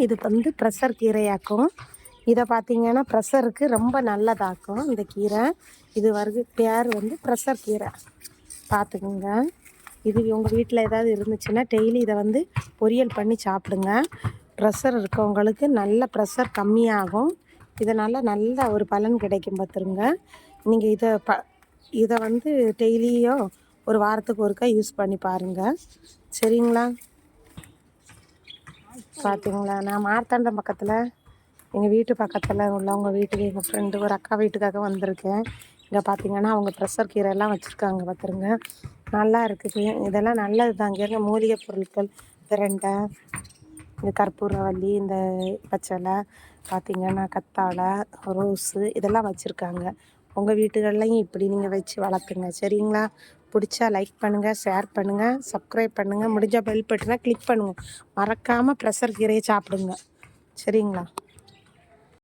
இது வந்து ப்ரெஷர் கீரையாக்கும். இதை பார்த்தீங்கன்னா ப்ரெஷருக்கு ரொம்ப நல்லதாக்கும் இந்த கீரை. இது பேர் வந்து ப்ரெஷர் கீரை, பார்த்துக்குங்க. இது உங்கள் வீட்டில் ஏதாவது இருந்துச்சுன்னா டெய்லி இதை வந்து பொரியல் பண்ணி சாப்பிடுங்க. ப்ரெஷர் இருக்கவங்களுக்கு நல்ல ப்ரெஷர் கம்மியாகும். இதனால் நல்ல ஒரு பலன் கிடைக்கும் பார்த்துருங்க. நீங்கள் இதை வந்து டெய்லியோ ஒரு வாரத்துக்கு ஒருக்கா யூஸ் பண்ணி பாருங்கள், சரிங்களா? பார்த்தீங்களா, நான் மார்த்தாண்டம் பக்கத்தில் எங்கள் வீட்டு பக்கத்தில் உள்ளவங்க வீட்டுக்கு எங்கள் ஃப்ரெண்டு ஒரு அக்கா வீட்டுக்காக வந்திருக்கேன். இங்கே பார்த்தீங்கன்னா அவங்க ப்ரெஷர் கீரைலாம் வச்சுருக்காங்க பார்த்துருங்க. நல்லா இருக்குது. இதெல்லாம் நல்லது தான். இங்கே மூலிகை பொருட்கள் பிரண்டை, இந்த கற்பூரவள்ளி, இந்த பச்சலை, பார்த்திங்கன்னா கத்தாழை, ரோஸு இதெல்லாம் வச்சுருக்காங்க. உங்கள் வீட்டுகள்லையும் இப்படி நீங்கள் வச்சு வளர்த்துங்க, சரிங்களா? பிடிச்சா லைக் பண்ணுங்கள், ஷேர் பண்ணுங்கள், சப்ஸ்கிரைப் பண்ணுங்கள், முடிஞ்ச பெல் பட்டனை கிளிக் பண்ணுங்கள். மறக்காமல் ப்ரெஷர் கீரையை சாப்பிடுங்க, சரிங்களா?